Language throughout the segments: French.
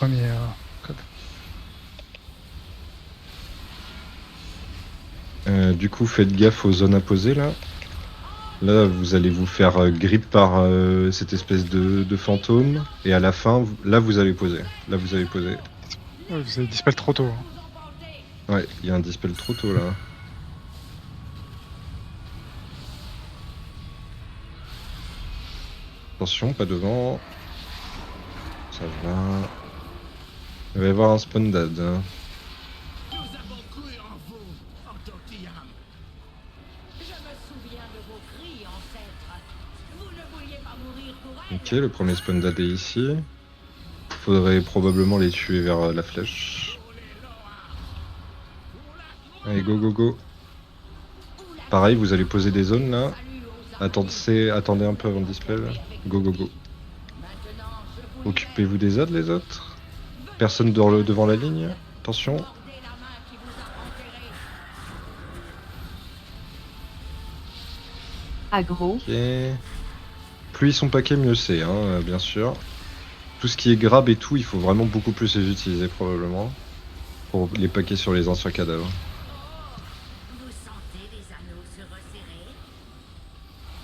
premier code. Du coup, faites gaffe aux zones à poser là. Là, vous allez vous faire grip par cette espèce de fantôme. Et à la fin, là, vous allez poser. Là, vous allez poser. Vous avez dispel trop tôt. Hein. Ouais, il y a un dispel trop tôt là. Attention, pas devant. Ça va. Il va y avoir un spawn dad. Hein. Nous avons cru en vous, Orthotiam. Je me souviens de vos cris, ancêtres. Vous ne vouliez pas mourir pour elle. Ok, le premier spawn dad est ici. Faudrait probablement les tuer vers la flèche. Allez, go, go, go. Pareil, vous allez poser des zones là. Attendez un peu avant de dispel. Go, go, go. Occupez-vous des autres, les autres. Personne devant la ligne. Attention. Aggro. Ok. Plus ils sont paquets, mieux c'est, hein, bien sûr. Tout ce qui est grab et tout, il faut vraiment beaucoup plus les utiliser probablement. Pour les paquets sur les anciens cadavres.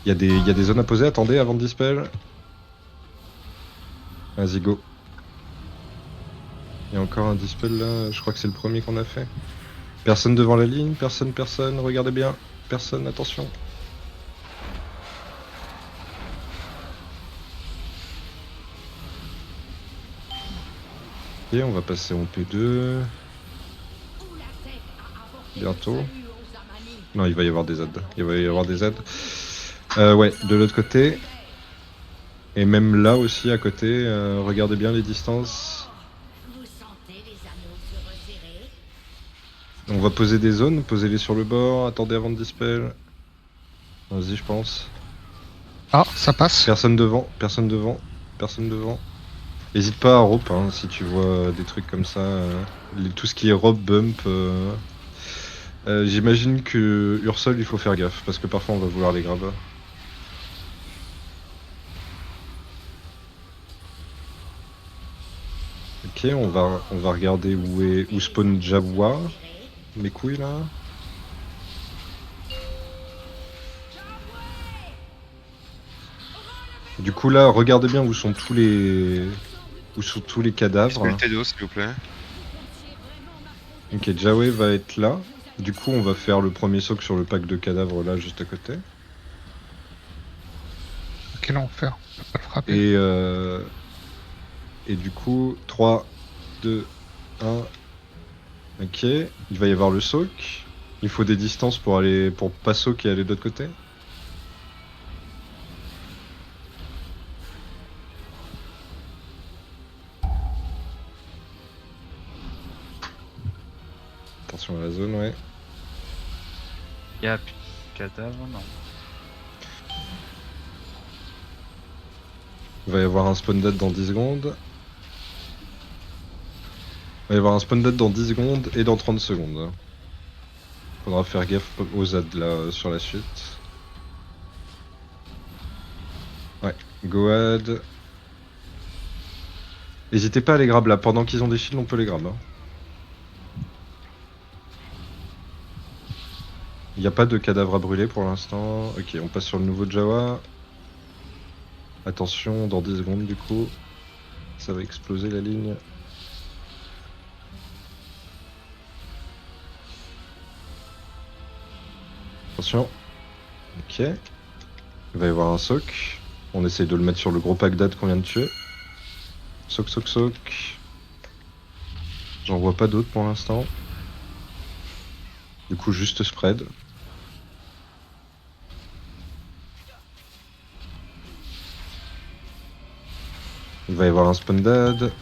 Il y a des zones à poser, attendez avant de dispel. Vas-y, go. Il y a encore un dispel là, je crois que c'est le premier qu'on a fait. Personne devant la ligne, personne, regardez bien. Personne, attention. Ok, on va passer en P2. Bientôt. Non, il va y avoir des aides. Il va y avoir des aides. Ouais, de l'autre côté. Et même là aussi à côté, regardez bien les distances. On va poser des zones, posez-les sur le bord, attendez avant de dispel. Vas-y, je pense. Ah, ça passe. Personne devant, personne devant, personne devant. Hésite pas à rope hein, si tu vois des trucs comme ça. Tout ce qui est rope, bump. J'imagine que Ursol, il faut faire gaffe parce que parfois on va vouloir les grab. Ok, on va regarder où spawn Jawa. Mes couilles là. Du coup là, regardez bien où sont tous les cadavres. Dispel Tedo, s'il vous plaît. Ok, Jawa va être là. Du coup, on va faire le premier soc sur le pack de cadavres là, juste à côté. Quel enfer, on peut pas le frapper. Et du coup, 3, 2, 1. Ok, il va y avoir le soak. Il faut des distances pour pas soak et aller de l'autre côté. Attention à la zone, ouais. Y'a plus de cadavres, non. Il va y avoir un spawn dead dans 10 secondes. Il va y avoir un spawn dead dans 10 secondes et dans 30 secondes. Faudra faire gaffe aux ZAD là sur la suite. Ouais, go ahead. N'hésitez pas à les grab là, pendant qu'ils ont des shields on peut les grab. Hein. Il n'y a pas de cadavre à brûler pour l'instant. Ok, on passe sur le nouveau Jawa. Attention, dans 10 secondes du coup. Ça va exploser la ligne. Attention. Ok. Il va y avoir un soc. On essaye de le mettre sur le gros pack d'ad qu'on vient de tuer. Soc, soc, soc. J'en vois pas d'autres pour l'instant. Du coup, juste spread. Il va y avoir un spawn dad.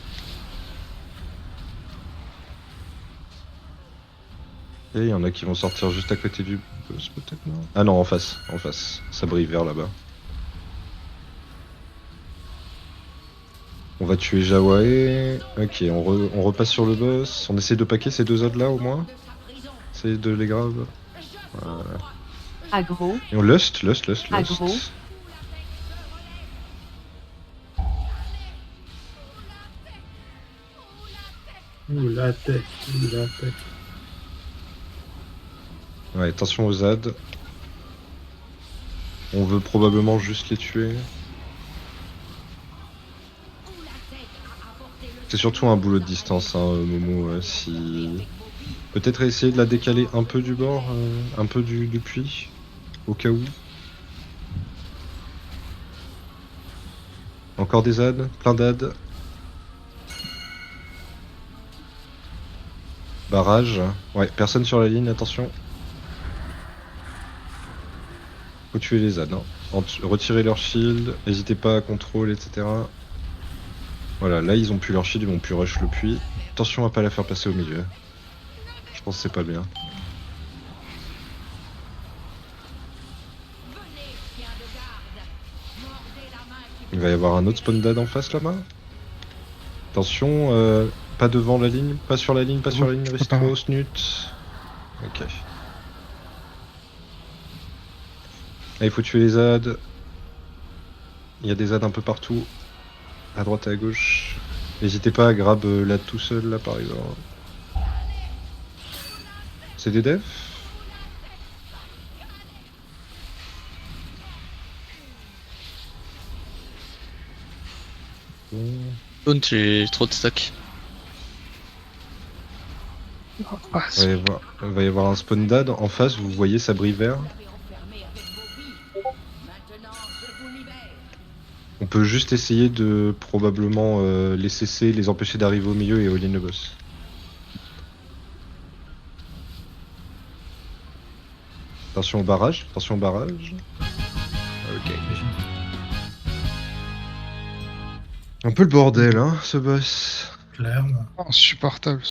Et il y en a qui vont sortir juste à côté du boss peut-être non. Ah non, en face, Ça brille vers là-bas. On va tuer Jawae. Ok, on repasse sur le boss. On essaie de paquer ces deux odds là au moins. Essayer de les grave. Voilà. Aggro. Et on lust. Aggro. Ouh, la tête, ouh, la tête. Ouais, attention aux ZAD. On veut probablement juste les tuer. C'est surtout un boulot de distance, hein, Momo. Si... Peut-être essayer de la décaler un peu du bord, un peu du puits, au cas où. Encore des ZAD, plein d'AD. Barrage. Ouais, personne sur la ligne, attention. Faut tuer les ZAD. Hein. Retirer leur shield, n'hésitez pas à contrôle, etc. Voilà, là ils ont plus leur shield, ils vont plus rush le puits. Attention à pas la faire passer au milieu. Je pense que c'est pas bien. Il va y avoir un autre spawn dad en face là-bas. Attention, pas devant la ligne, pas sur la ligne, pas sur la ligne, Restro, Snut. Ok. Là il faut tuer les ZAD. Il y a des ZAD un peu partout. À droite et à gauche. N'hésitez pas à grab là tout seul là par exemple. C'est des devs? Zone, j'ai trop de stack. Ah, Il va y avoir un spawn dad en face, vous voyez Sabri vert. On peut juste essayer de probablement les cesser, les empêcher d'arriver au milieu et all-in le boss. Attention au barrage, attention au barrage. Ok. Un peu le bordel, hein, ce boss. Clairement. insupportable.